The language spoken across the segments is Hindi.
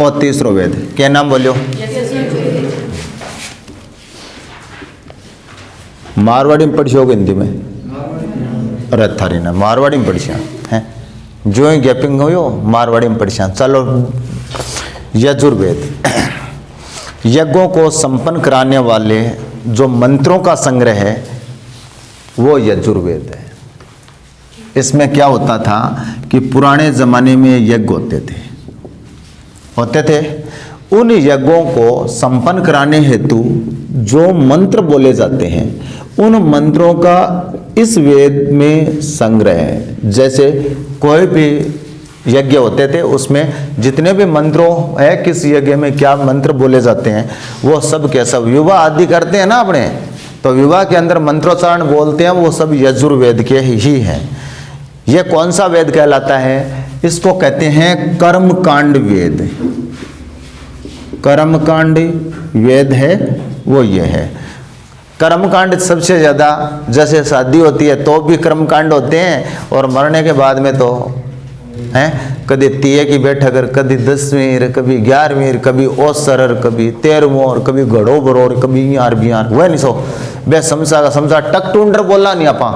और तीसरो वेद क्या नाम बोलियो? मारवाड़ी में पढ़ी होगी हिंदी में? अरे थारी ना मारवाड़ी में पढ़ी हैं, जो ही गैपिंग हो मारवाड़ी में पढ़ी। चलो यजुर्वेद यज्ञों को संपन्न कराने वाले जो मंत्रों का संग्रह है वो यजुर्वेद है। इसमें क्या होता था कि पुराने ज़माने में यज्ञ होते थे। उन यज्ञों को संपन्न कराने हेतु जो मंत्र बोले जाते हैं उन मंत्रों का इस वेद में संग्रह है। जैसे कोई भी यज्ञ होते थे उसमें जितने भी मंत्रों है किस यज्ञ में क्या मंत्र बोले जाते हैं वो सब के सब, विवाह आदि करते हैं ना अपने, तो विवाह के अंदर मंत्रोच्चारण बोलते हैं वो सब यजुर्वेद के ही हैं। ये कौन सा वेद कहलाता है? इसको कहते हैं कर्मकांड वेद। कर्मकांड वेद है वो ये है। कर्मकांड सबसे ज़्यादा, जैसे शादी होती है तो भी कर्मकांड होते हैं और मरने के बाद में तो हैं कभी तीये की बैठक, कभी 10वीं, कभी 11वीं, कभी ओसर, कभी 13वां, कभी घड़ो बरोर, कभी यार बियार वह नहीं सो बे समझा का समझा टक टूंडर बोला नहीं आपा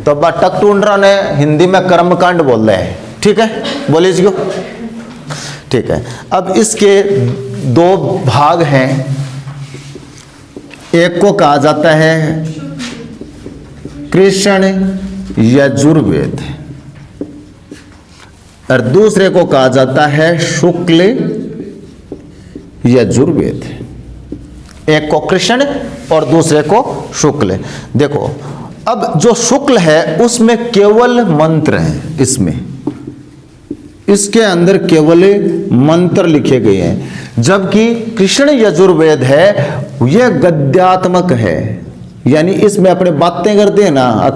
तो बा टक टूंडरा ने हिंदी में कर्मकांड बोल रहे हैं। ठीक है, बोलिए क्यों? ठीक है। अब इसके दो भाग हैं। एक को कहा जाता है कृष्ण यजुर्वेद और दूसरे को कहा जाता है शुक्ल यजुर्वेद। एक को कृष्ण और दूसरे को शुक्ल। देखो अब जो शुक्ल है उसमें केवल मंत्र हैं, इसके अंदर केवल मंत्र लिखे गए हैं, जबकि कृष्ण यजुर्वेद है यह गद्यात्मक है। यानी इसमें अपने बातें करते हैं ना,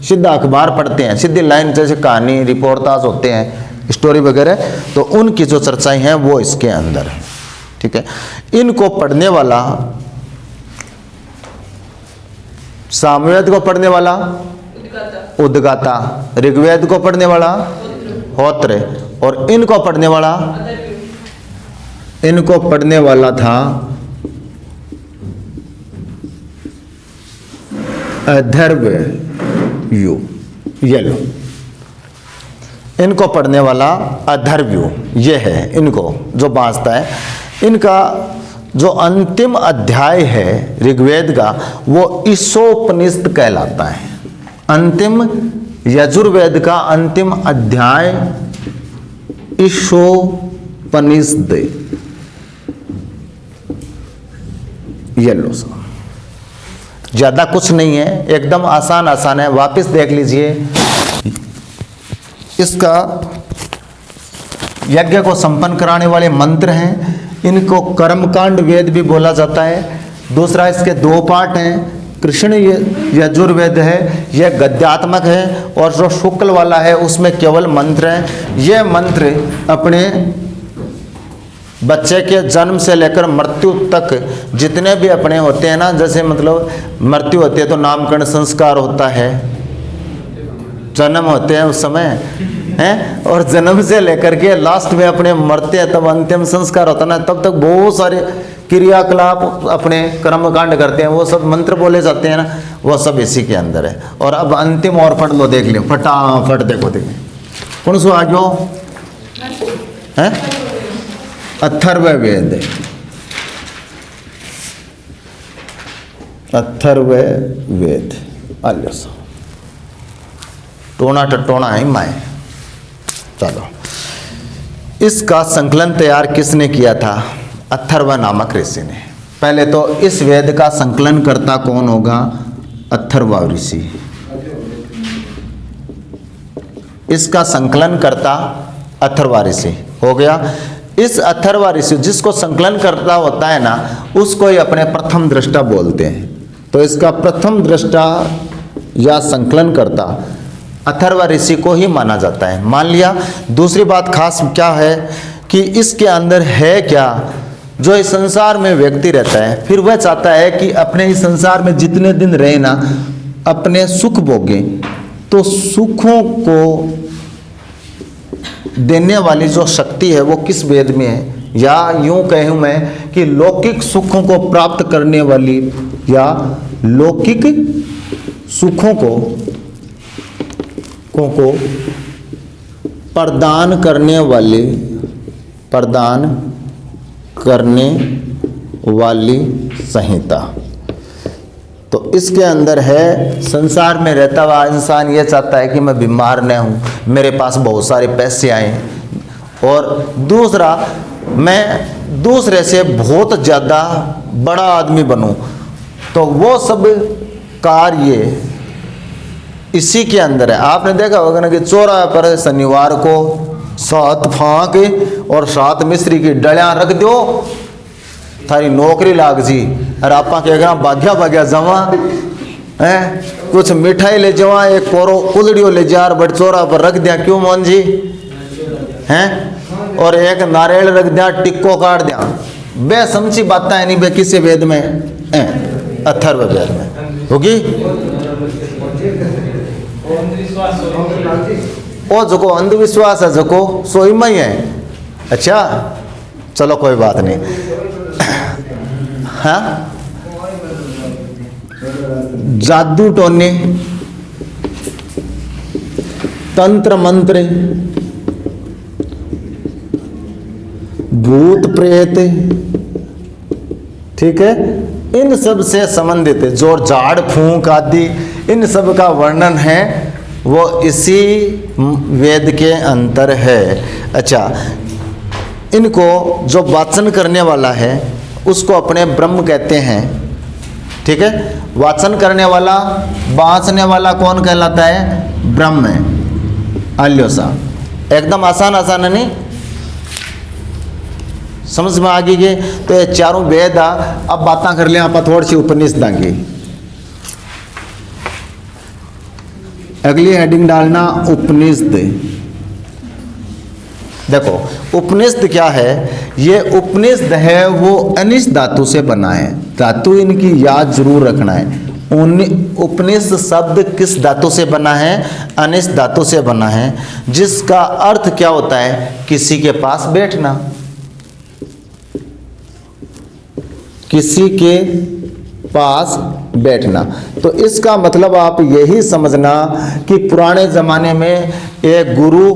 सीधा अखबार पढ़ते हैं, सीधी लाइन, जैसे कहानी रिपोर्टाज होते हैं स्टोरी वगैरह, तो उनकी जो चर्चाएं हैं वो इसके अंदर है। ठीक है, इनको पढ़ने वाला, सामवेद को पढ़ने वाला उद्गाता, ऋग्वेद को पढ़ने वाला होत्र और इनको पढ़ने वाला था अथर्वयु। ये लो, इनको पढ़ने वाला अथर्वयु ये है। इनको जो बांचता है, इनका जो अंतिम अध्याय है ऋग्वेद का वो ईशोपनिषद कहलाता है। अंतिम यजुर्वेद का अंतिम अध्याय ईशोपनिषद। ये लो, ज्यादा कुछ नहीं है, एकदम आसान है। वापस देख लीजिए, इसका यज्ञ को संपन्न कराने वाले मंत्र हैं, इनको कर्मकांड वेद भी बोला जाता है। दूसरा, इसके दो पार्ट हैं, कृष्ण यजुर्वेद है यह गद्यात्मक है और जो शुक्ल वाला है उसमें केवल मंत्र हैं। ये मंत्र अपने बच्चे के जन्म से लेकर मृत्यु तक जितने भी अपने होते हैं ना, जैसे मतलब मृत्यु होती है तो नामकरण संस्कार होता है, जन्म होते हैं उस समय हैं, और जन्म से लेकर के लास्ट में अपने मरते हैं तब अंतिम संस्कार होता है ना, तब तक बहुत सारे क्रियाकलाप अपने कर्मकांड करते हैं, वो सब मंत्र बोले जाते हैं ना, वो सब इसी के अंदर है। और अब अंतिम और पढ़ लो, देख लो फटाफट, देखो कौन सो आगे है? अथर्ववेद। अथर्ववेद आल्यो सो टोना टटोना है माए। चलो, इसका संकलन तैयार किसने किया था? अथर्व नामक ऋषि ने। पहले तो इस वेद का संकलन करता कौन होगा? अथर्व ऋषि। इसका संकलन करता अथर्व ऋषि हो गया। इस अथर्व ऋषि जिसको संकलन करता होता है ना, उसको ही अपने प्रथम दृष्टा बोलते हैं। तो इसका प्रथम दृष्टा या संकलन करता अथर्व ऋषि को ही माना जाता है। मान लिया। दूसरी बात खास क्या है कि इसके अंदर है क्या, जो इस संसार में व्यक्ति रहता है फिर वह चाहता है कि अपने इस संसार में जितने दिन रहे ना अपने सुख भोगे, तो सुखों को देने वाली जो शक्ति है वो किस वेद में है? या यूं कहूं मैं कि लौकिक सुखों को प्राप्त करने वाली या लौकिक सुखों को प्रदान करने वाली संहिता। तो इसके अंदर है, संसार में रहता हुआ इंसान ये चाहता है कि मैं बीमार न हूँ, मेरे पास बहुत सारे पैसे आए, और दूसरा मैं दूसरे से बहुत ज़्यादा बड़ा आदमी बनूं। तो वो सब कार्य इसी के अंदर है। आपने देखा होगा ना कि चौराहे पर शनिवार को 7 फांक और 7 मिस्त्री की डलियां रख दो, थारी नौकरी लाग जी। और आप कहेगा भाग्या भाग्या जमा है, कुछ मिठाई ले जावा, एक कोरो कुलड़ियों ले जा, बट चौरा पर रख दिया, क्यों मोहन जी हैं, और एक नारियल रख दिया, टिक्को काट दिया। बे समझी बात है नहीं बे, किसी वेद में अथर्व वेद में होगी। ओ जो अंधविश्वास है जो सो ही है। अच्छा चलो कोई बात नहीं। हाँ, जादू टोने, तंत्र मंत्र, भूत प्रेत, ठीक है, इन सब से संबंधित जो झाड़ फूंक आदि इन सब का वर्णन है वो इसी वेद के अंतर है। अच्छा, इनको जो वाचन करने वाला है उसको अपने ब्रह्म कहते हैं, ठीक है। वाचन करने वाला, बांचने वाला कौन कहलाता है? ब्रह्म है। आल्यो सा एकदम आसान है नहीं, समझ में आ गई के? तो ये चारों वेद आ। अब बातें कर लें आप थोड़ी सी उपनिषद की। अगली हेडिंग डालना उपनिषद। देखो उपनिषद क्या है? ये उपनिषद है वो अनिश धातु से बना है। धातु इनकी याद जरूर रखना है। उपनिषद शब्द किस धातु से बना है? अनिश धातु से बना है, जिसका अर्थ क्या होता है? किसी के पास बैठना, किसी के पास बैठना। तो इसका मतलब आप यही समझना कि पुराने ज़माने में एक गुरु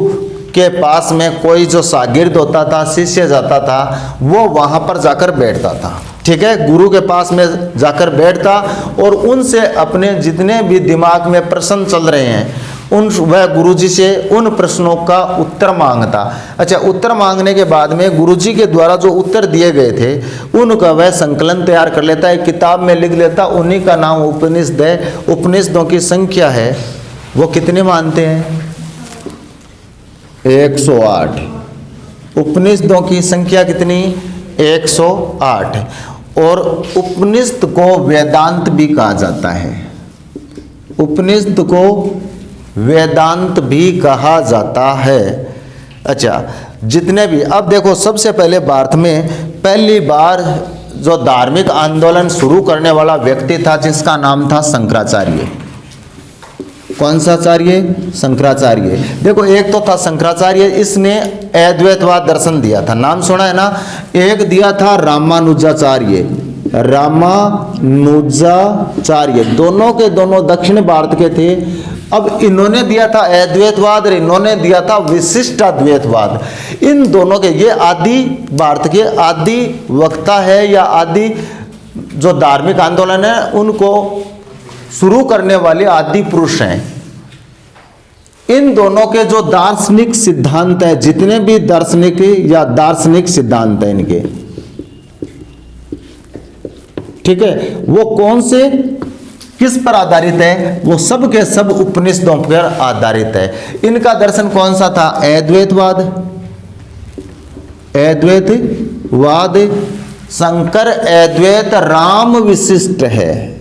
के पास में कोई जो शागिर्द होता था, शिष्य जाता था, वो वहाँ पर जाकर बैठता था, ठीक है। गुरु के पास में जाकर बैठता और उनसे अपने जितने भी दिमाग में प्रश्न चल रहे हैं वह गुरुजी से उन प्रश्नों का उत्तर मांगता। अच्छा, उत्तर मांगने के बाद में गुरुजी के द्वारा जो उत्तर दिए गए थे उनका वह संकलन तैयार कर लेता है, किताब में लिख लेता। उन्हीं का नाम उपनिषद है। उपनिषदों की संख्या है वो कितने मानते हैं? 108। उपनिषदों की संख्या कितनी? 108। और उपनिषद को वेदांत भी कहा जाता है। उपनिषद को वेदांत भी कहा जाता है। अच्छा, जितने भी, अब देखो सबसे पहले भारत में पहली बार जो धार्मिक आंदोलन शुरू करने वाला व्यक्ति था जिसका नाम था शंकराचार्य। कौन सा आचार्य? शंकराचार्य। देखो एक तो था शंकराचार्य, इसने अद्वैतवाद दर्शन दिया था, नाम सुना है ना। एक दिया था रामानुजाचार्य। रामानुजाचार्य दोनों के दोनों दक्षिण भारत के थे। अब इन्होंने दिया था अद्वैतवाद और इन्होंने दिया था विशिष्ट अद्वैतवाद। इन दोनों के, ये आदि भारत के आदि वक्ता है या आदि जो धार्मिक आंदोलन है उनको शुरू करने वाले आदि पुरुष हैं। इन दोनों के जो दार्शनिक सिद्धांत है, जितने भी दार्शनिक या दार्शनिक सिद्धांत है इनके, ठीक है, वो कौन से किस पर आधारित है? वो सब के सब उपनिषदों पर आधारित है। इनका दर्शन कौन सा था? अद्वैतवाद। अद्वैतवाद शंकर अद्वैत राम विशिष्ट है,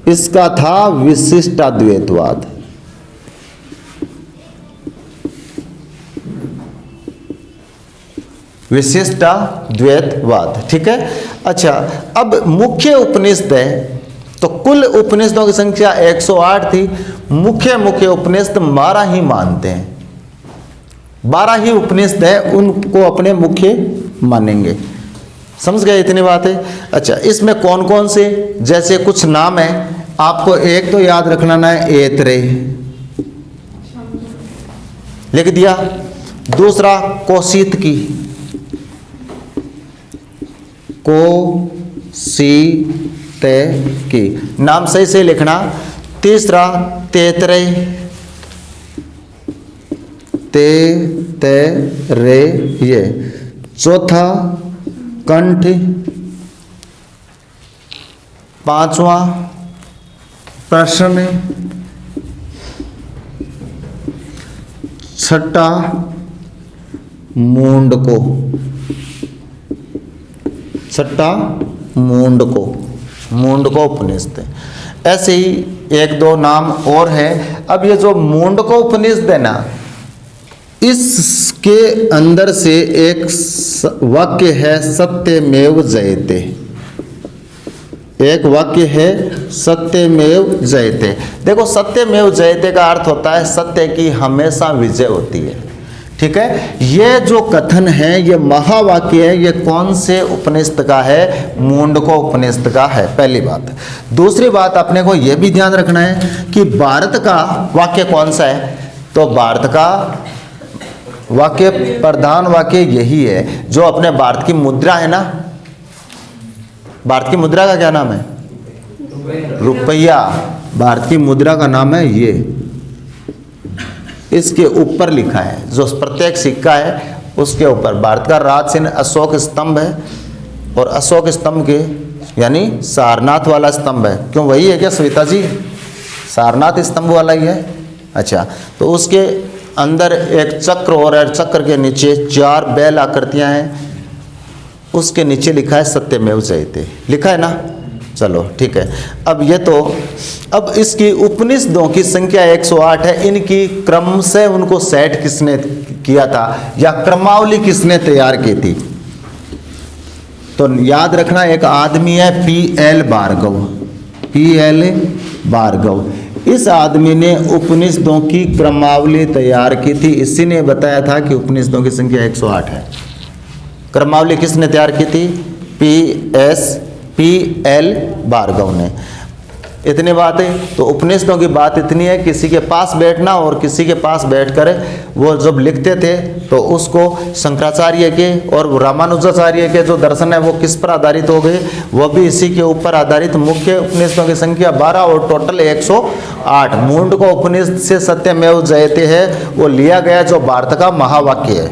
इसका था विशिष्ट अद्वैतवाद। विशिष्ट अद्वैतवाद, ठीक है। अच्छा, अब मुख्य उपनिषद है तो कुल उपनिषदों की संख्या 108 थी। मुख्य उपनिषद 12 ही मानते हैं। 12 ही उपनिषद है, उनको अपने मुख्य मानेंगे। समझ गए इतनी बात है। अच्छा, इसमें कौन कौन से, जैसे कुछ नाम है आपको, एक तो याद रखना है ऐतरेय, लिख दिया। दूसरा कौशितकी, कौशितकी नाम सही से लिखना। तीसरा तैतरेय, तैतरेय। चौथा कंठ। पांचवा प्रश्न। छठा मुंडको, छठा मुंडको, मुंडको उपनिषद। ऐसे ही एक दो नाम और है। अब ये जो मुंडको उपनिषद है ना, इसके अंदर से एक वाक्य है सत्यमेव जयते, एक वाक्य है सत्यमेव जयते। देखो, सत्यमेव जयते का अर्थ होता है सत्य की हमेशा विजय होती है। ठीक है, ये जो कथन है, ये महावाक्य है, ये कौन से उपनिषद का है? मुंडको उपनिषद का है, पहली बात। दूसरी बात अपने को यह भी ध्यान रखना है कि भारत का वाक्य कौन सा है। तो भारत का वाक्य, प्रधान वाक्य यही है जो अपने भारत की मुद्रा है ना। भारत की मुद्रा का क्या नाम है? रुपया। भारत की मुद्रा का नाम है ये, इसके ऊपर लिखा है, जो प्रत्येक सिक्का है उसके ऊपर भारत का राज चिन्ह अशोक स्तंभ है। और अशोक स्तंभ के यानी सारनाथ वाला स्तंभ है। क्यों, वही है क्या सविता जी? सारनाथ स्तंभ वाला ही है। अच्छा, तो उसके अंदर एक चक्र और चक्र के नीचे 4 बैल आकृतियां हैं, उसके नीचे लिखा है सत्यमेव जयते, लिखा है ना। चलो ठीक है। अब ये तो, अब इसकी उपनिषदों की संख्या 108 है। इनकी क्रम से उनको सेट किसने किया था या क्रमावली किसने तैयार की थी? तो याद रखना, एक आदमी है P.L. भार्गव, P.L. भार्गव। इस आदमी ने उपनिषदों की क्रमावली तैयार की थी। इसी ने बताया था कि उपनिषदों की संख्या 108 है। क्रमावली किसने तैयार की थी? P.L. भार्गव ने। इतनी बात है। तो उपनिषदों की बात इतनी है, किसी के पास बैठना और किसी के पास बैठकर वो जब लिखते थे तो उसको शंकराचार्य के और रामानुजाचार्य के जो दर्शन है वो किस पर आधारित हो गए? वो भी इसी के ऊपर आधारित। मुख्य उपनिषदों की संख्या 12 और टोटल 108। मुंडको उपनिषद से सत्यमेव जयते है वो लिया गया, जो भारत का महावाक्य है।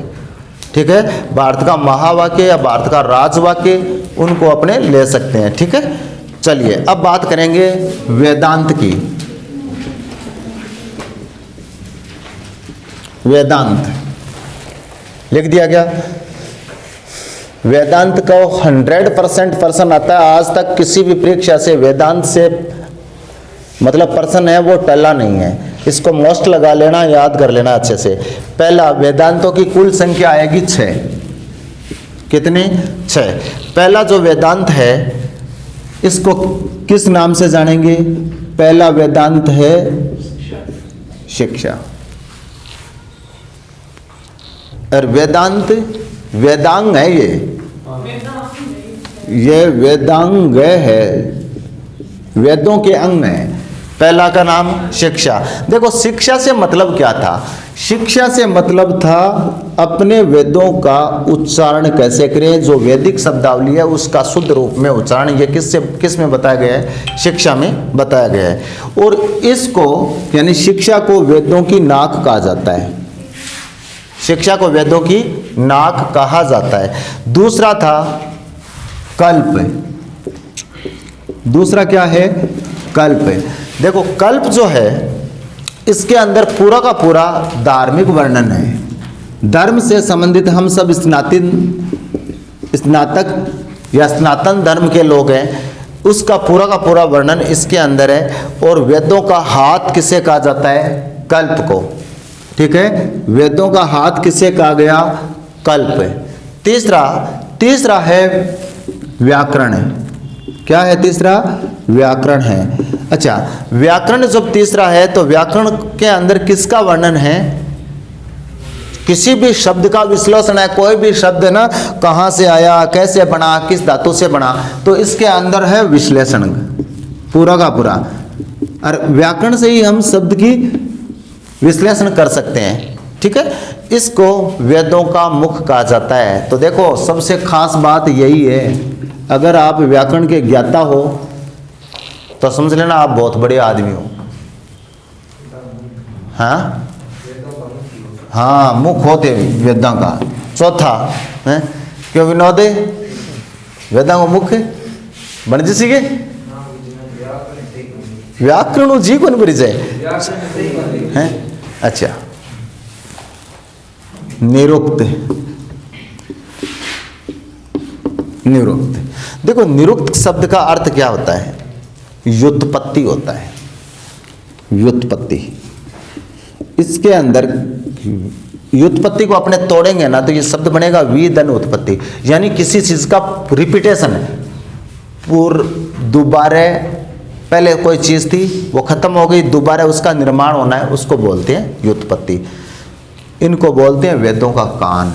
ठीक है, भारत का महावाक्य या भारत का राजवाक्य, उनको अपने ले सकते हैं। ठीक है, चलिए अब बात करेंगे वेदांत की। वेदांत लिख दिया गया। वेदांत का 100% प्रश्न आता है। आज तक किसी भी परीक्षा से वेदांत से मतलब प्रश्न है वो टला नहीं है। इसको मोस्ट लगा लेना, याद कर लेना अच्छे से। पहला, वेदांतों की कुल संख्या आएगी 6। कितनी? 6। पहला जो वेदांत है इसको किस नाम से जानेंगे? पहला वेदांत है शिक्षा। और वेदांत वेदांग है, ये वेदांग है, वेदों के अंग है। पहला का नाम शिक्षा। देखो, शिक्षा से मतलब क्या था? शिक्षा से मतलब था अपने वेदों का उच्चारण कैसे करें। जो वैदिक शब्दावली है उसका शुद्ध रूप में उच्चारण, ये किस में बताया गया है? शिक्षा में बताया गया है। और इसको यानी शिक्षा को वेदों की नाक कहा जाता है। शिक्षा को वेदों की नाक कहा जाता है। दूसरा था कल्प। दूसरा क्या है? कल्प। देखो, कल्प जो है इसके अंदर पूरा का पूरा धार्मिक वर्णन है। धर्म से संबंधित हम सब स्नातक या स्नातन धर्म के लोग हैं, उसका पूरा का पूरा वर्णन इसके अंदर है। और वेदों का हाथ किसे कहा जाता है? कल्प को। ठीक है, वेदों का हाथ किसे कहा गया? कल्प। तीसरा है व्याकरण। क्या है तीसरा? व्याकरण है। अच्छा, व्याकरण जब तीसरा है तो व्याकरण के अंदर किसका वर्णन है? किसी भी शब्द का विश्लेषण है, कोई भी शब्द है ना, कहाँ से आया, कैसे बना, किस धातु से बना, तो इसके अंदर है विश्लेषण पूरा का पूरा। और व्याकरण से ही हम शब्द की विश्लेषण कर सकते हैं, ठीक है। इसको वेदों का मुख कहा जाता है। तो देखो सबसे खास बात यही है, अगर आप व्याकरण के ज्ञाता हो तो समझ लेना आप बहुत बड़े आदमी हो। हाँ हाँ, मुख होते वेदों का। चौथा है क्यों विनोद, वेदों का मुख बन जी के व्याकरण जी को नहीं परिचय है। अच्छा, निरुक्त, निरुक्त, देखो निरुक्त शब्द का अर्थ क्या होता है? व्युत्पत्ति होता है, व्युत्पत्ति। इसके अंदर व्युत्पत्ति को अपने तोड़ेंगे ना तो ये शब्द बनेगा विधन उत्पत्ति, यानी किसी चीज का रिपीटेशन है, दोबारा पहले कोई चीज थी वो खत्म हो गई, दोबारा उसका निर्माण होना है, उसको बोलते हैं व्युत्पत्ति। इनको बोलते हैं वेदों का कान,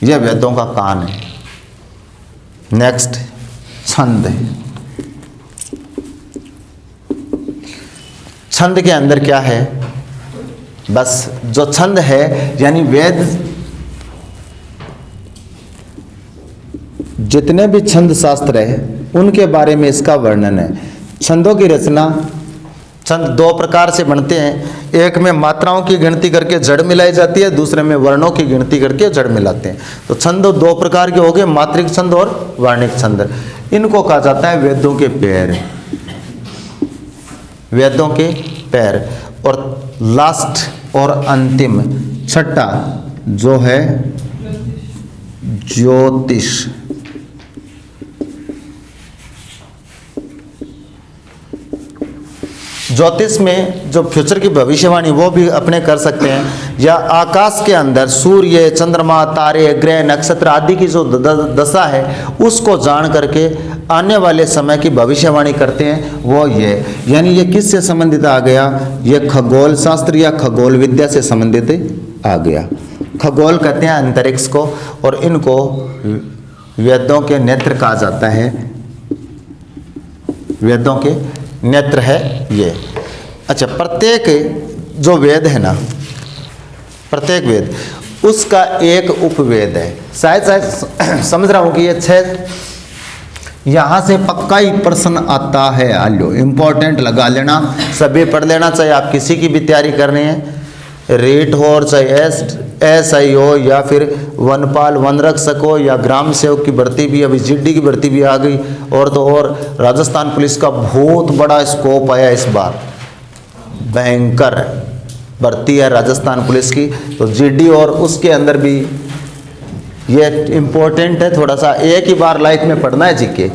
यह वेदों का कान है। नेक्स्ट छंद। छंद के अंदर क्या है? बस जो छंद है यानी वेद, जितने भी छंद शास्त्र है उनके बारे में इसका वर्णन है। छंदों की रचना, छंद दो प्रकार से बनते हैं, एक में मात्राओं की गिनती करके जड़ मिलाई जाती है, दूसरे में वर्णों की गिनती करके जड़ मिलाते हैं। तो छंद दो प्रकार के हो गए, मात्रिक छंद और वर्णिक छंद। इनको कहा जाता है वेदों के पैर, वेदों के पैर। और लास्ट और अंतिम छठा जो है ज्योतिष। ज्योतिष में जो फ्यूचर की भविष्यवाणी वो भी अपने कर सकते हैं, या आकाश के अंदर सूर्य, चंद्रमा, तारे, ग्रह, नक्षत्र आदि की जो दशा है उसको जान करके आने वाले समय की भविष्यवाणी करते हैं, वो ये। यानी ये किससे संबंधित आ गया? ये खगोल शास्त्र या खगोल विद्या से संबंधित आ गया। खगोल कहते हैं अंतरिक्ष को, और इनको वेदों के नेत्र कहा जाता है, वेदों के नेत्र है ये। अच्छा, प्रत्येक जो वेद है ना, प्रत्येक वेद उसका एक उपवेद है। शायद समझ रहा हूँ कि ये 6 यहाँ से पक्का ही प्रश्न आता है। आलो इम्पोर्टेंट लगा लेना, सभी पढ़ लेना, चाहे आप किसी की भी तैयारी कर रहे हैं, रेट हो और चाहे SI हो या फिर वनपाल वन रक्षक हो या ग्राम सेवक की भर्ती भी, अभी GD की भर्ती भी आ गई, और तो और राजस्थान पुलिस का बहुत बड़ा स्कोप आया इस बार, भयंकर भर्ती है राजस्थान पुलिस की। तो GD और उसके अंदर भी ये इम्पोर्टेंट है, थोड़ा सा एक ही बार लाइफ में पढ़ना है जीके,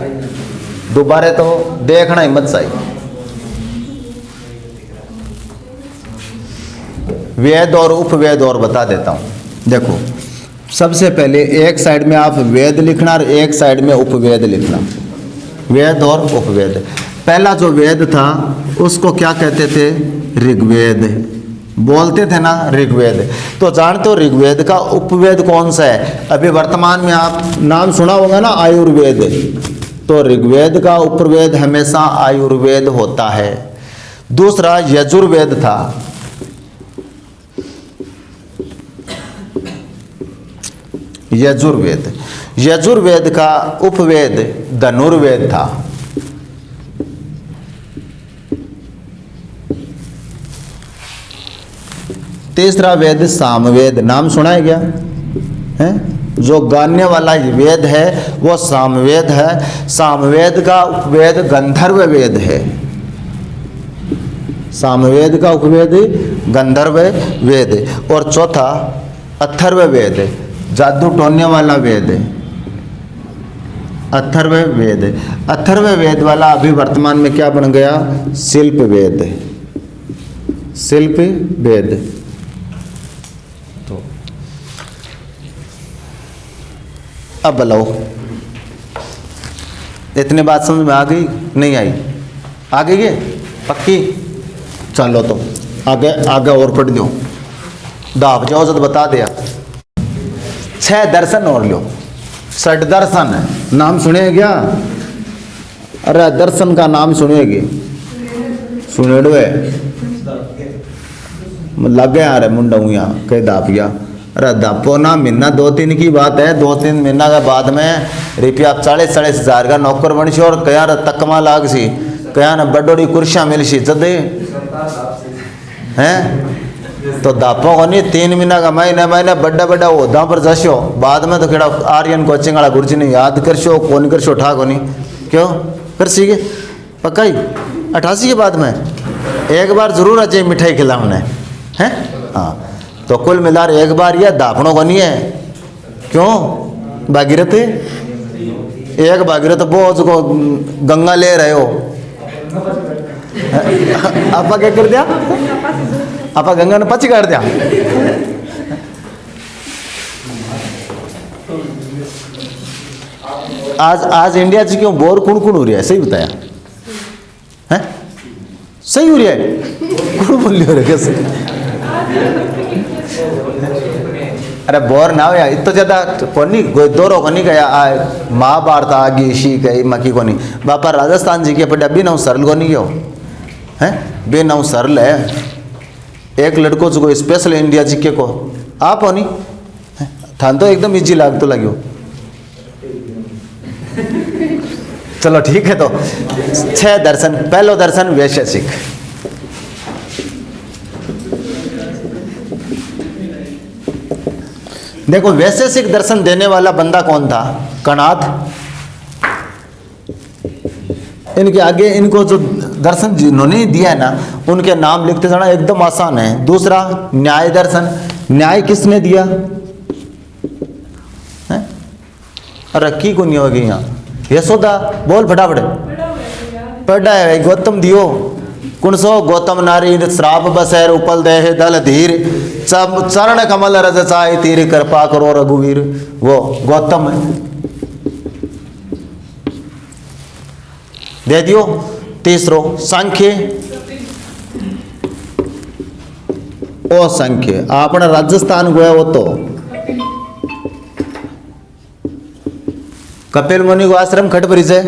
दोबारा तो देखना ही मत चाहिए। वेद और उपवेद और बता देता हूँ। देखो सबसे पहले एक साइड में आप वेद लिखना और एक साइड में उपवेद लिखना, वेद और उपवेद। पहला जो वेद था उसको क्या कहते थे? ऋग्वेद बोलते थे ना, ऋग्वेद। तो जानते हो ऋग्वेद का उपवेद कौन सा है? अभी वर्तमान में आप नाम सुना होगा ना, आयुर्वेद। तो ऋग्वेद का उपवेद हमेशा आयुर्वेद होता है। दूसरा यजुर्वेद था, यजुर्वेद। यजुर्वेद का उपवेद धनुर्वेद था। तीसरा वेद सामवेद, नाम सुना है क्या? है जो गाने वाला वेद है वो सामवेद है। सामवेद का उपवेद गंधर्व वेद है, सामवेद का उपवेद गंधर्व वेद। और चौथा अथर्व वेद, जादू टोनने वाला वेद, अथर्व वेद। अथर्व वेद वाला अभी वर्तमान में क्या बन गया? शिल्प वेद, शिल्प वेद। तो अब बताओ, इतने बात समझ में आ गई? नहीं आई? आ गई है पक्की? चलो तो आगे आगे और पढ़ दो। दाप जाओ जब बता दिया। 6 दर्शन और लो। षट दर्शन नाम सुने क्या? अरे दर्शन का नाम सुनेगी, सुनेड़वे लगे आ रहे मुंडा हुआ कई दापिया। अरे दापो ना महीना 2-3 की बात है, 2-3 महीना के बाद में रुपया 40-40 हजार का नौकर बन सी और कया तकमा लाग सी, कया न बड़ोड़ी कुर्सियाँ मिल सी जदे हैं। तो दापो को नहीं 3 महीना का महीने बड़ा बड़ा ओदा पर जशो, बाद में तो केड़ा आर्यन कोचिंग वाला गुरुजी ने याद करशो कौन करशो ठा को नहीं क्यों कर सीगे पक्का ही 88 के बाद में एक बार जरूर अच्छे मिठाई खिलाने हैं। हाँ तो कुल मिलाकर एक बार यह दापणों को नहीं है क्यों भागीरथ एक भागीरथ वो उसको गंगा ले रहे हो आपा क्या कर दिया? आपा गंगा ने पची कर दिया। आज इंडिया जी क्यों बोर कौन कौन हो रहा है? सही बताया है? सही हो रहा है? कौन बोल रहे हो कैसे? अरे बोर ना हो यार, इतना ज्यादा कोनी दौरो कोनी गया महाभारत आगे शी गई मकी कोनी बापा राजस्थान जी के पड़े अभी ना सरल कोनी क्यों है बे ना सरल है। एक लड़को जो स्पेशल इंडिया जी के को आप हो नहीं थान तो एकदम इजी लाग तो लगे। चलो ठीक है। तो 6 दर्शन। पहलो दर्शन वैशेषिक। देखो वैशेषिक दर्शन देने वाला बंदा कौन था? कणाद। इनके आगे इनको जो दर्शन जिन्होंने दिया है ना उनके नाम लिखते जाना एकदम आसान है। दूसरा न्याय दर्शन। न्याय किसने दिया है? अरे की को नहीं होगी यहाँ यशोदा बोल फटाफट पढ़ा है गौतम दियो कुण सो गौतम नारी श्राप बसैर उपल देह दल धीर चरण कमल रज चाय तीर कृपा करो रघुवीर वो गौतम है दे दियो। तीसरो सांख्य ओ सांख्य आपने राजस्थान गया हो तो कपिल मुनि को आश्रम खट परिचय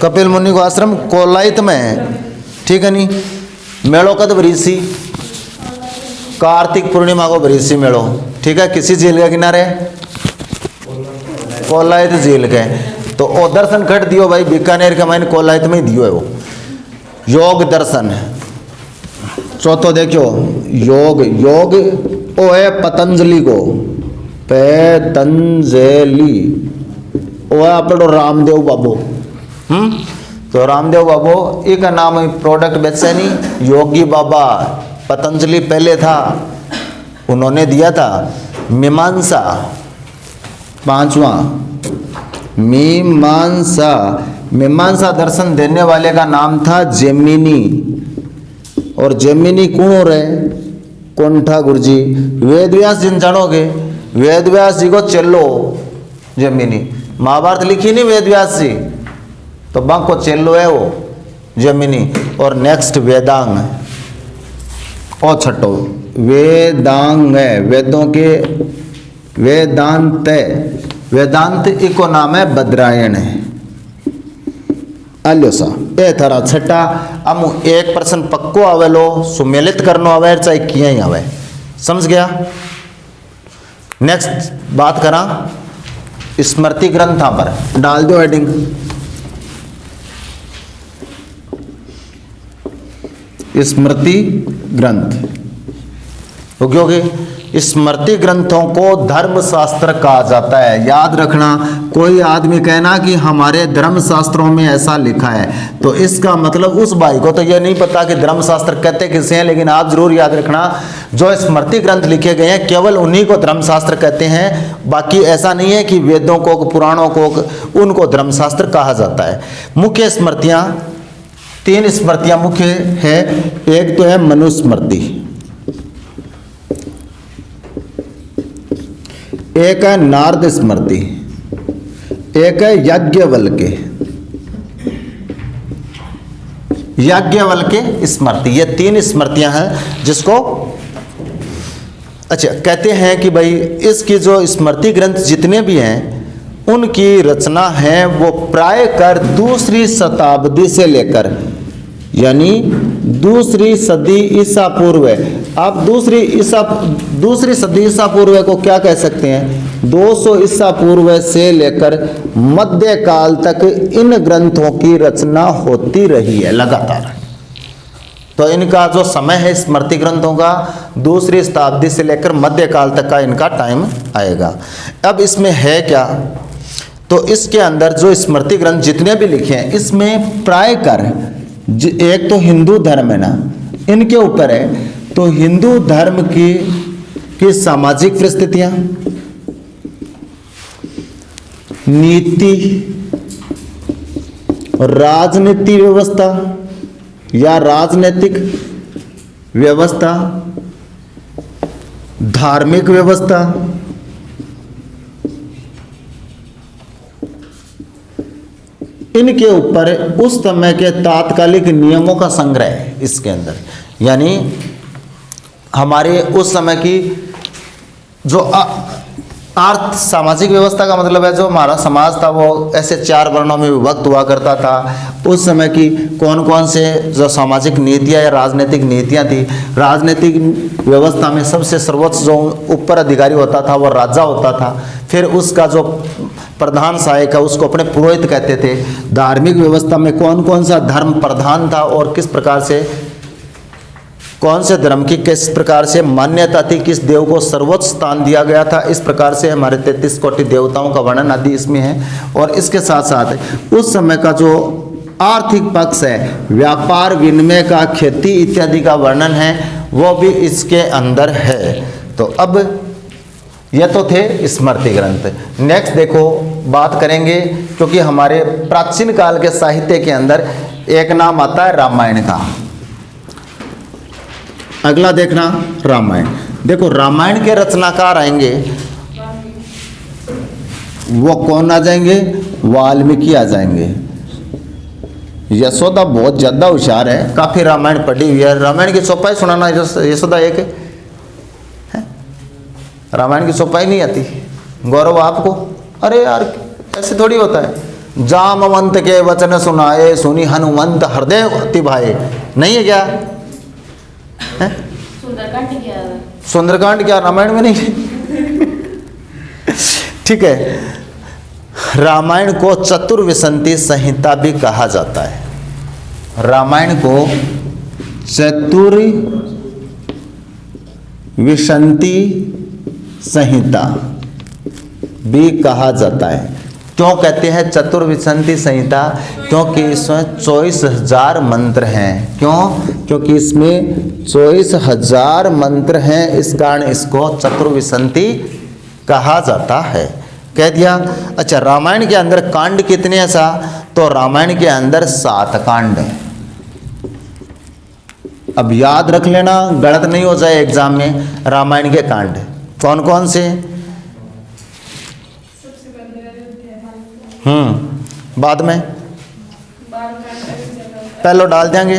कपिल मुनि को आश्रम कोलायत में है ठीक है नहीं। मेड़ो कद बरीसी कार्तिक पूर्णिमा को बरीसी मेड़ो ठीक है। किसी झील के किनारे कोलायत झील के तो ओ दर्शन खट दियो भाई बीकानेर के मैंने कोलायत में ही दियो है वो योग दर्शन। चौथो देखो योग योग ओ है पतंजलि को पतंजलि वो है अपनो रामदेव बाबू। तो रामदेव बाबू एक नाम प्रोडक्ट बेचे नहीं योगी बाबा पतंजलि पहले था उन्होंने दिया था। मीमांसा पांचवा मीमांसा मीमांसा दर्शन देने वाले का नाम था जेमिनी और जेमिनी कौन हो रहे कोंठा गुरुजी वेद व्यास जिन जानोगे वेद व्यास जी को चलो जेमिनी महाभारत लिखी नहीं वेद व्यास जी तो बांको चेल्लो है वो जमीनी। और नेक्स्ट वेदांग और छठो वेदांग है वेदों के वेदांत वेदांत इको नाम है बद्रायण है आलो सा ये थारा छठा अमु 1% पक्को आवेलो सुमेलित करनो आवे चाहे किया ही आवे समझ गया। नेक्स्ट बात करा स्मृति ग्रंथों पर डाल दो हेडिंग स्मृति ग्रंथ तो क्योंकि स्मृति ग्रंथों को धर्म शास्त्र कहा जाता है। याद रखना कोई आदमी कहना कि हमारे धर्म शास्त्रों में ऐसा लिखा है तो इसका मतलब उस भाई को तो यह नहीं पता कि धर्म शास्त्र कहते किसे हैं। लेकिन आप जरूर याद रखना जो स्मृति ग्रंथ लिखे गए हैं केवल उन्हीं को धर्म शास्त्र कहते हैं। बाकी ऐसा नहीं है कि वेदों को पुराणों को उनको धर्म शास्त्र कहा जाता है। मुख्य स्मृतियाँ 3 स्मृतियाँ मुख्य है। एक तो है मनुस्मृति एक है नारद स्मृति एक है याज्ञवल्क्य स्मृति। ये 3 स्मृतियां हैं जिसको अच्छा, कहते हैं कि भाई इसकी जो स्मृति ग्रंथ जितने भी हैं उनकी रचना है वो प्राय कर दूसरी शताब्दी से लेकर, यानी दूसरी सदी ईसा पूर्व। आप दूसरी सदी ईसा पूर्व को क्या कह सकते हैं? 200 ईसा पूर्व से लेकर मध्य काल तक इन ग्रंथों की रचना होती रही है लगातार। तो इनका जो समय है स्मृति ग्रंथों का दूसरी शताब्दी से लेकर मध्य काल तक का इनका टाइम आएगा। अब इसमें है क्या? तो इसके अंदर जो स्मृति ग्रंथ जितने भी लिखे हैं इसमें प्राय कर एक तो हिंदू धर्म है ना, इनके ऊपर है। तो हिंदू धर्म की सामाजिक परिस्थितियां, नीति, राजनीति व्यवस्था या राजनीतिक व्यवस्था, धार्मिक व्यवस्था, इनके ऊपर उस समय के तात्कालिक नियमों का संग्रह है इसके अंदर। यानी हमारे उस समय की जो अर्थ सामाजिक व्यवस्था का मतलब है जो हमारा समाज था वो ऐसे 4 वर्णों में विभक्त हुआ करता था। उस समय की कौन कौन से जो सामाजिक नीतियाँ या राजनीतिक नीतियाँ थी, राजनीतिक व्यवस्था में सबसे सर्वोच्च जो ऊपर अधिकारी होता था वो राजा होता था। फिर उसका जो प्रधान सहायक है उसको अपने पुरोहित कहते थे। धार्मिक व्यवस्था में कौन कौन सा धर्म प्रधान था और किस प्रकार से कौन से धर्म की किस प्रकार से मान्यता थी, किस देव को सर्वोच्च स्थान दिया गया था, इस प्रकार से हमारे 33 कोटि देवताओं का वर्णन आदि इसमें है। और इसके साथ साथ उस समय का जो आर्थिक पक्ष है, व्यापार विनिमय का, खेती इत्यादि का वर्णन है वो भी इसके अंदर है। तो अब ये तो थे स्मृति ग्रंथ। नेक्स्ट देखो बात करेंगे, क्योंकि हमारे प्राचीन काल के साहित्य के अंदर एक नाम आता है रामायण का। अगला देखना रामायण। देखो रामायण के रचनाकार आएंगे वो कौन आ जाएंगे? वाल्मीकि आ जाएंगे। यशोदा बहुत ज्यादा होशियार है, काफी रामायण पढ़ी हुई है। रामायण की चौपाई सुनाना यशोदा एक है, रामायण की चौपाई नहीं आती। गौरव आपको? अरे यार ऐसे थोड़ी होता है। जामवंत के वचन सुनाए सुनी हनुमंत हृदय अति भाए, नहीं है क्या? सुंदरकांड क्या रामायण में नहीं है? ठीक है। रामायण को चतुर्विंशति संहिता भी कहा जाता है। रामायण को चतुर्विंशति संहिता भी कहा जाता है। क्यों कहते हैं चतुर्विंशति संहिता? क्योंकि इसमें 24,000 मंत्र हैं। क्यों? क्योंकि इसमें 24,000 मंत्र हैं, इस कारण इसको चतुर्विंशति कहा जाता है। कह दिया। अच्छा, रामायण के अंदर कांड कितने हैं सा? तो रामायण के अंदर 7 कांड हैं। अब याद रख लेना, गलत नहीं हो जाए एग्जाम में। रामायण के कांड कौन कौन से? बाद में पहलो डाल देंगे।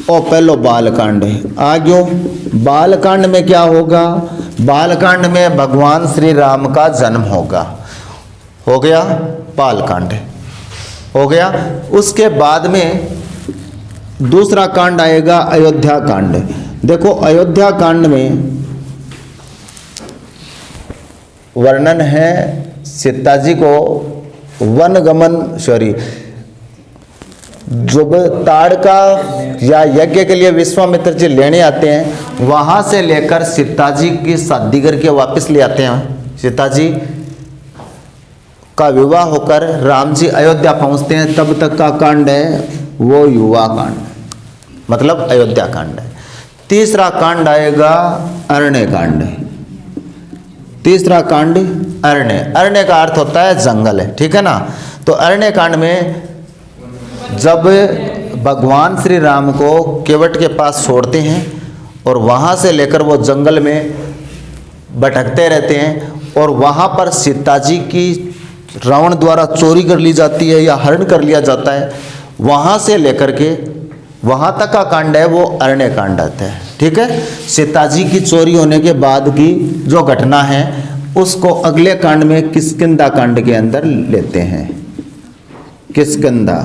और पहलो बालकांड आ गयो। बालकांड में क्या होगा? बालकांड में भगवान श्री राम का जन्म होगा। हो गया बालकांड, हो गया। उसके बाद में दूसरा कांड आएगा अयोध्या कांड। देखो अयोध्या कांड में वर्णन है सीता जी को वनगमन, जब ताड़का या यज्ञ के लिए विश्वामित्र जी लेने आते हैं, वहां से लेकर सीता जी की शादी करके वापस ले आते हैं। सीता जी का विवाह होकर राम जी अयोध्या पहुंचते हैं, तब तक का कांड है वो युवा कांड, मतलब अयोध्या कांड है। तीसरा कांड आएगा अरण्य कांड। तीसरा कांड अरण्य, अरण्य का अर्थ होता है जंगल है, ठीक है ना। तो अरण्य कांड में जब भगवान श्री राम को केवट के पास छोड़ते हैं और वहाँ से लेकर वो जंगल में भटकते रहते हैं और वहाँ पर सीता जी की रावण द्वारा चोरी कर ली जाती है या हरण कर लिया जाता है, वहाँ से लेकर के वहाँ तक का कांड है वो अरण्य कांड आता है। ठीक है। सीता जी की चोरी होने के बाद की जो घटना है उसको अगले कांड में किष्किंधा कांड के अंदर लेते हैं। किष्किंधा,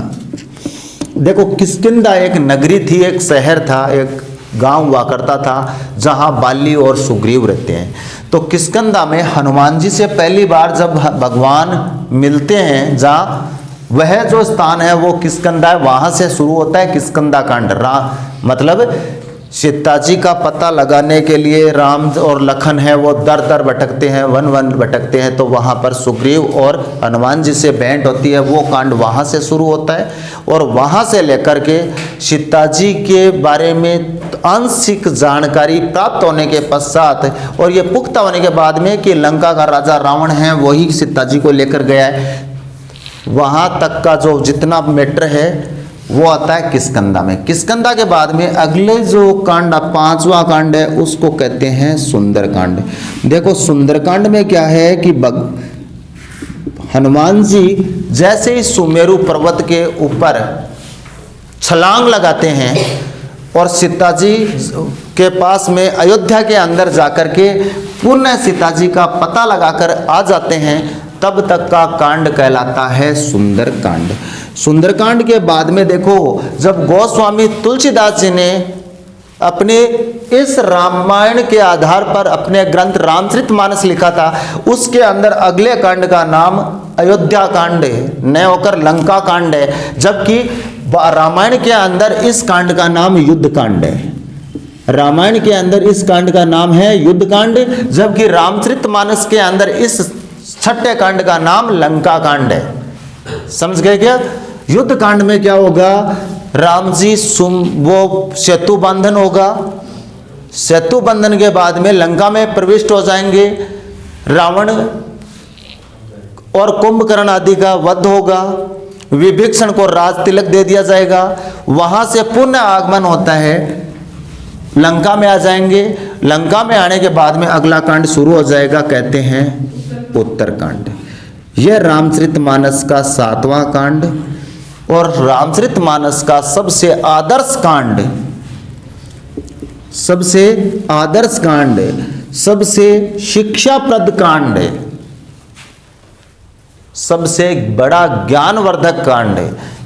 देखो किष्किंधा एक नगरी थी, एक शहर था, एक गांव हुआ करता था जहां बाली और सुग्रीव रहते हैं। तो किष्किंधा में हनुमान जी से पहली बार जब भगवान मिलते हैं, जहाँ वह जो स्थान है वो किष्किंधा है, वहां से शुरू होता है किष्किंधा कांड। मतलब सीता जी का पता लगाने के लिए राम और लखन है वो दर दर भटकते हैं, वन वन भटकते हैं, तो वहाँ पर सुग्रीव और हनुमान जी से भेंट होती है, वो कांड वहाँ से शुरू होता है। और वहाँ से लेकर के सीता जी के बारे में आंशिक जानकारी प्राप्त होने के पश्चात और ये पुख्ता होने के बाद में कि लंका का राजा रावण है वही सीता जी को लेकर गया है, वहाँ तक का जो जितना मैटर है वो आता है किष्किंधा में। किष्किंधा के बाद में अगले जो कांड, पांचवा कांड है, उसको कहते हैं सुंदरकांड। देखो सुंदरकांड में क्या है कि हनुमान जी जैसे ही सुमेरु पर्वत के ऊपर छलांग लगाते हैं और सीता जी के पास में अयोध्या के अंदर जाकर के पुनः सीता जी का पता लगाकर आ जाते हैं, तब तक का कांड कहलाता है सुंदरकांड। सुंदरकांड के बाद में देखो जब गोस्वामी तुलसीदास जी ने अपने इस रामायण के आधार पर अपने ग्रंथ रामचरितमानस लिखा था, उसके अंदर अगले कांड का नाम अयोध्या कांड है, न होकर लंका कांड है, जबकि रामायण के अंदर इस कांड का नाम युद्ध कांड है। रामायण के अंदर इस कांड का नाम है युद्ध कांड, जबकि रामचरितमानस के अंदर इस छठे कांड का नाम लंका कांड है। समझ गए क्या? युद्ध कांड में क्या होगा, राम जी वो सेतु बंधन होगा, सेतु बंधन के बाद में लंका में प्रविष्ट हो जाएंगे, रावण और कुंभकर्ण आदि का वध होगा, विभीषण को राज तिलक दे दिया जाएगा, वहां से पुनः आगमन होता है, लंका में आ जाएंगे, लंका में आने के बाद में अगला कांड शुरू हो जाएगा, कहते हैं उत्तरकांड। यह रामचरितमानस का 7वां कांड और रामचरितमानस का सबसे आदर्श कांड, सबसे आदर्श कांड, सबसे शिक्षाप्रद कांड, सबसे बड़ा ज्ञानवर्धक कांड,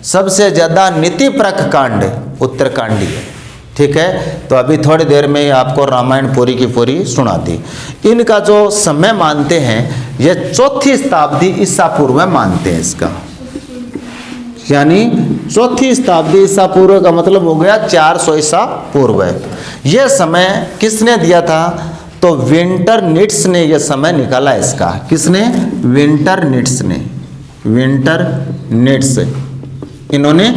सबसे ज्यादा नीतिपरक कांड उत्तरकांडी है। ठीक है, तो अभी थोड़ी देर में आपको रामायण पूरी की पूरी सुना दी। इनका जो समय मानते हैं ये 4वीं शताब्दी ईसा पूर्व में मानते हैं इसका, यानी 4वीं शताब्दी ईसा पूर्व का मतलब हो गया 400 ईसा पूर्व है। यह समय किसने दिया था? तो विंटरनिट्स ने यह समय निकाला इसका। किसने? विंटरनिट्स ने, विंटरनिट्स, इन्होंने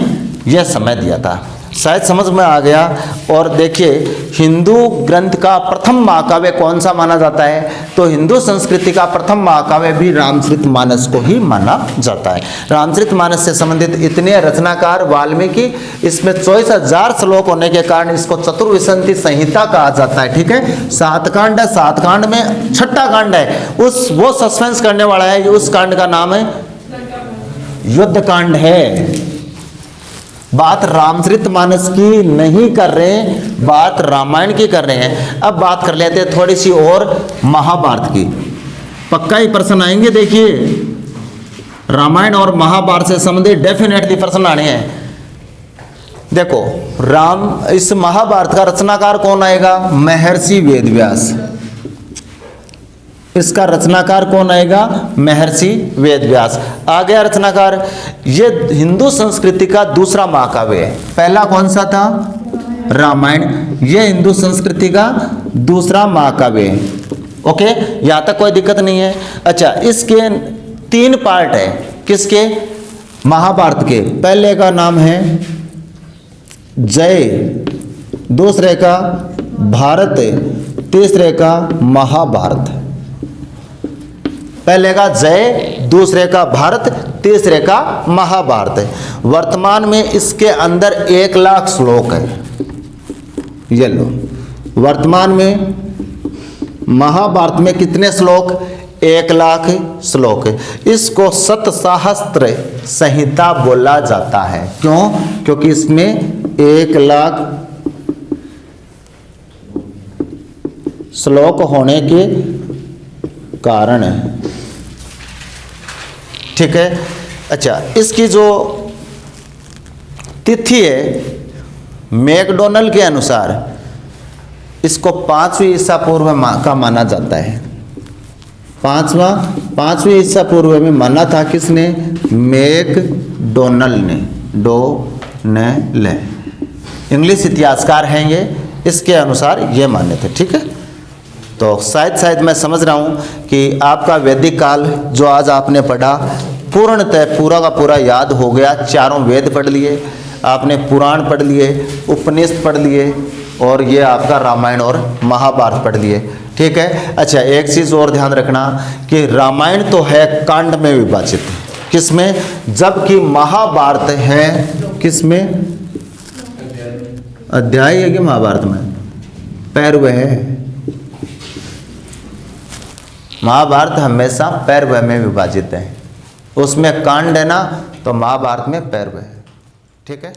यह समय दिया था। शायद समझ में आ गया। और देखिए हिंदू ग्रंथ का प्रथम महाकाव्य कौन सा माना जाता है? तो हिंदू संस्कृति का प्रथम महाकाव्य भी रामचरितमानस को ही माना जाता है। रामचरितमानस से संबंधित इतने रचनाकार वाल्मीकि, इसमें 24,000 श्लोक होने के कारण इसको चतुर्विंशति संहिता कहा जाता है। ठीक है, 7 कांड है, 7 कांड में छठा कांड है वो सस्पेंस करने वाला है, उस कांड का नाम है युद्ध कांड है। बात रामचरितमानस की नहीं कर रहे हैं, बात रामायण की कर रहे हैं। अब बात कर लेते हैं थोड़ी सी और महाभारत की। पक्का ही प्रश्न आएंगे, देखिए रामायण और महाभारत से संबंधित डेफिनेटली प्रश्न आने हैं। देखो इस महाभारत का रचनाकार कौन आएगा? महर्षि वेदव्यास। इसका रचनाकार कौन आएगा? महर्षि वेदव्यास। आ गया रचनाकार। ये हिंदू संस्कृति का दूसरा महाकाव्य है। पहला कौन सा था? रामायण। ये हिंदू संस्कृति का दूसरा महाकाव्य है। ओके, यहां तक कोई दिक्कत नहीं है। अच्छा, इसके 3 पार्ट है। किसके? महाभारत के। पहले का नाम है जय, दूसरे का भारत, तीसरे का महाभारत। पहले का जय, दूसरे का भारत, तीसरे का महाभारत। वर्तमान में इसके अंदर 1,00,000 श्लोक है। ये लो, वर्तमान में महाभारत में कितने श्लोक? 1,00,000 श्लोक। इसको सतसहस्त्र संहिता बोला जाता है। क्यों? क्योंकि इसमें 1,00,000 श्लोक होने के कारण है। ठीक है। अच्छा, इसकी जो तिथि है मैकडोनल्ड के अनुसार इसको 5वीं ईसा पूर्व का माना जाता है। 5वीं ईसा पूर्व में माना था किसने? मैकडोनल्ड ने। इंग्लिश इतिहासकार हैं ये, इसके अनुसार ये मान्य थे। ठीक है। तो शायद मैं समझ रहा हूँ कि आपका वैदिक काल जो आज आपने पढ़ा पूर्णतः पूरा का पूरा याद हो गया। चारों वेद पढ़ लिए आपने, पुराण पढ़ लिए, उपनिषद पढ़ लिए और ये आपका रामायण और महाभारत पढ़ लिए। ठीक है। अच्छा, एक चीज़ और ध्यान रखना कि रामायण तो है कांड में विभाजित, किसमें? जबकि महाभारत है किसमें? अध्याय है कि महाभारत में पैरव है। महाभारत हमेशा पैरव में विभाजित है, उसमें कांड है ना, तो महाभारत में पैरव है। ठीक है।